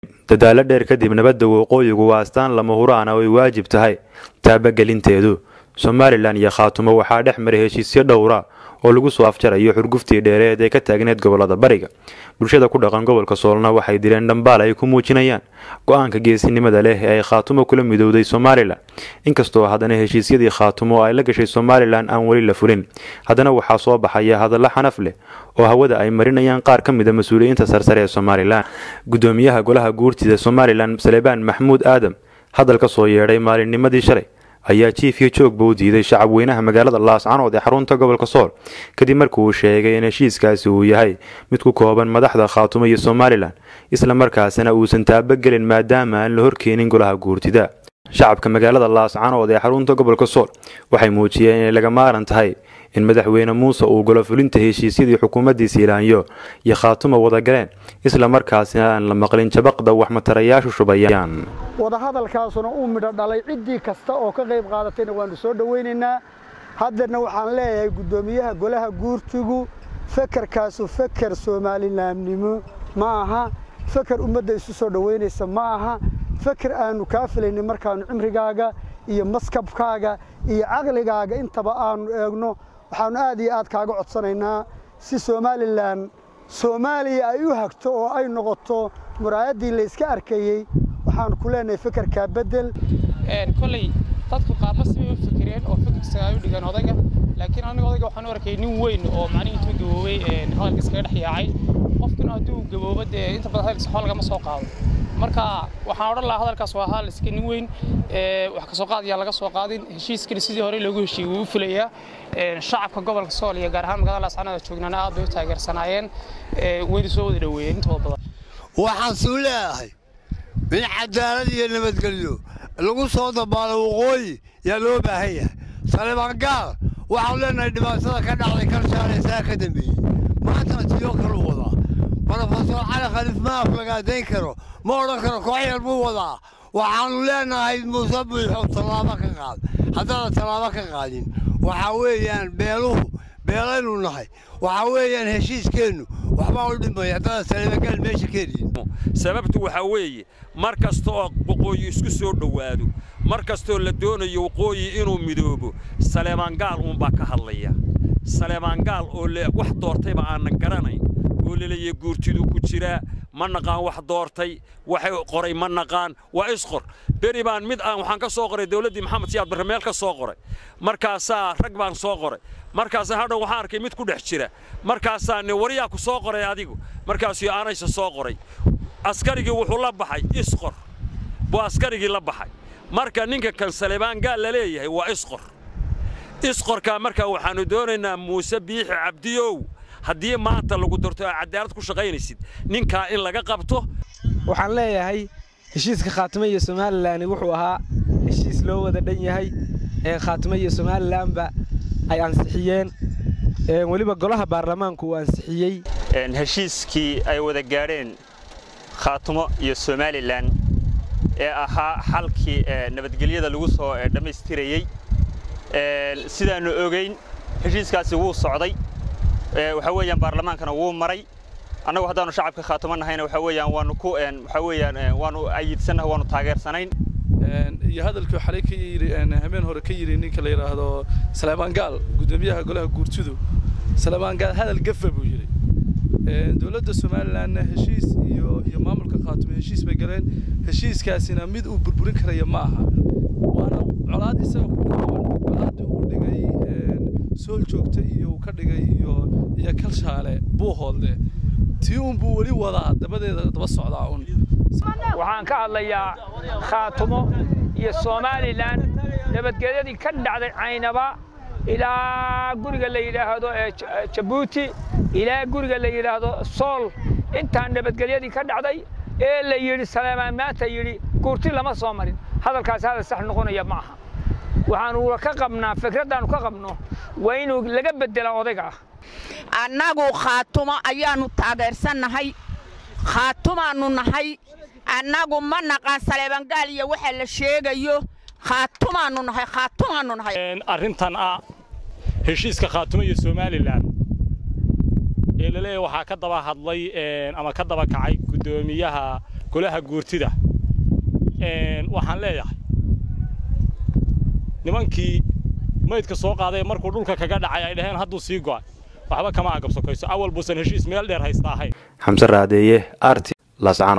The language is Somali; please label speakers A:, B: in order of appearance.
A: dadaalo dheer kadib nabadda waqooyigu waa astaan lama huraan oo ay waajib tahay taabagelinteedu. Somaliland iyo Khaatumo waxaa dhex maray heshiisyo dhowr oo lagu soo afjarayo xurguftii dheereed ee ka taagneed gobolada bariga. Bulshada ku dhaqan gobolka Soolna waxay direen dhambaal ay ku muujinayaan go'aanka geesinimada leh ee ay Khaatumo kula midowday Somaliland. Inkastoo haddana heshiisyadii Khaatumo ay la gashay Somaliland aan wali la furin, haddana waxaa soo baxaya hadallo xanaf leh oo hawada ay marinayaan qaar ka mid ah mas'uuliyiinta sarsare ee Somaliland. Gudoomiyaha golaha guurtida Somaliland Salebaan Maxamuud Aadam hadal ka soo yeedhay maalinnimadii shalay ayaa chief iyo joogba u diiday shacab weynaha magaalada Laascaanood ee xarunta gobolka Sool kadib markii uu sheegay in heshiiskaasi uu yahay mid ku kooban madaxda Khaatumo iyo Somaliland isla markaasna uusan taabagelin maadaama aan la horkeenin golaha guurtida. shacabka magaalada Laascaanood ee xarunta gobolka Sool waxay muujiyeen in laga maaran tahay in madaxweyne Muuse uu golo fulinta heshiisyadii xukuumaddiisa Ilaanyo iyo Khaatumo wada galeen isla markaasna aan la maqlin jabaqda wax matarayaashu shubayaan.
B: wada hadalkaasuna uu midho dhalay cidii kasta oo ka qayb qaadatayna waanu soo dhaweynaynaa. haddana waxaan leeyahay gudoomiyaha golaha guurtigu fakarkaasu fakar Somalilandnimo ma aha, fakar ummadda isu soo dhaweynaysa ma aha, fakar aanu ka filaynin markaanu cimrigaaga iyo maskabkaaga iyo aqligaaga intaba aanu eegno. waxaanu aad iyo aad kaaga codsanaynaa si Somaliland Soomaaliya ay u hagto oo ay noqoto muraayadii la iska arkayay. waxaan ku leenahay fakarka bedel
C: kulay dadku qaar ma sii fikireen oo fikirka ay u dhigan odayga, laakiin aniga odayga waxaan u arkay nin weyn oo macnaheedu intuu gaboobay hadalka iskaga dhex yaacay. qofkuna hadduu gaboobo inta badan hadalkiisa xool lagama soo qaado. marka waxaan oran lahaa hadalkaas waa hadal iska nin weyn wax ka soo qaadaya laga soo qaadin. heshiiskii sidii hore loogu heshiiyay wuu fulayaa. shacabka gobolka Sool iyo gaar ahaan magaalada Laascaanood joognana aad bay u taageersanaayeen, way soo wada dhaweeyeen intooda badan.
D: waxaan soo leeyahay in cadaalad iyo nabadgelyo lagu soo dabaalo waqooyi yaa loo baahan yahay. Salebaan Gaal waxaan leenahay dhibaatada ka dhacday kalshaaraysa ka dambeeyay maanta tiyo kala wada Professor Cali Khaliif ma aflagaadeyn karo, ma oran karo koox yar buu wadaa. waxaan leenahay Muuse Biixi talaabo ka qaad. haddana talaabo ka qaadin waxa weeyaan beelaynu nahay. waxa weeyaan heshiiskeenu waxba u dhimay haddana Salebaan Gaal meesha ka riin.
E: sababtu waxa weeye markasta oo waqooyi isku soo dhawaado, markasta oo la doonayo waqooyi inuu midoobo, Salebaan Gaal uun baa ka hadlaya. Salebaan Gaal oo wax doortayba aan garanayn oo leeyahay guurtidu ku jira ma naqaan wax doortay waxay qoray ma naqaan waa isqor. beri baan mid aan waxaan ka soo qoray dawladii Maxamed Siyaad Barre meel ka soo qoray, markaasaa rag baan soo qoray, markaas hadhow waxaan arkay mid ku dhex jira, markaasaa wariyaa ku soo qoray adigu, markaasuu aanaysa soo qoray. askarigii wuxuu la baxay isqor, buu askarigii la baxay. marka ninka kan Salebaan Gaal la leeyahay waa isqor. isqorka marka waxaanu doonaynaa Muuse Biixi Cabdiyow haddii maanta lagu doorto cadaalad ku shaqaynaysid ninka in laga qabto.
F: waxaan leeyahay heshiiska Khaatumo iyo Somaliland wuxuu ahaa heshiis loo wada dhan yahay. Khaatumo iyo Somaliland ba ay ansixiyeen, waliba golaha baarlamaanku uu ansixiyay
G: heshiiskii ay wada gaareen Khaatumo iyo Somaliland ee ahaa xalkii nabadgelyada lagu soo dhameystirayay. sidaanu ogeyn heshiiskaasi wuu socday, waxa weeyaan baarlamaankana wuu maray. annagu haddaanu shacabka Khaatumo nahayna waxa weeyaan waanu ayidsanahay, waanu taageersanayn.
H: iyo hadalkii xalay ka yiri habeen hore ka yiri ninka la yiraahdo Salebaan Gaal gudoomiyaha golaha guurtidu. Salebaan Gaal hadal gafa buu yiri. dawladda Somaliland heshiis iyo maamulka Khaatumo heshiis bay galeen. heshiiskaasina mid uu burburin karayo ma aha, waana colaad isaga ku kooban. colaadii uu dhigay Sool joogta iyo ka dhigay iyo kalshaale buu hoodle tii buu wali wadaa dabadeeda daba socdaa un.
C: waxaan ka hadlayaa Khaatumo iyo Somaliland nabadgelyadii ka dhacday Caynaba ilaa guriga la yiraahdo Djibouti ilaa guriga la yiraahdo Sool. intaan nabadgelyadii ka dhacday ee la yiri Salebaan maanta yiri guurti lama soo marin. hadalkaas hada sax noqonaya ma aha. waxaanu ka qabnaa fikradan ka qabno waa inuu laga bedelo odayga.
I: annagu Khaatumo ayaanu taageersanahay, Khaatumaanu nahay. annagu ma naqaan Salebaan Gaal iyo waxa la sheegayo. Khaatumaanu nahay.
J: arrintan heshiiska Khaatumo iyo Somaliland ee la leeyahay waxa ka daba hadlay ama ka daba kacay gudoomiyaha golaha guurtida waxaan leeyahay nimankii maydka soo qaaday markuu dhulka kaga dhacay ay dhaheen hadduu sii go'ay waxba kama agabsokayso awal buusan heshiis meel dheer haysta ahayn
A: xamse raadeeye arti lascano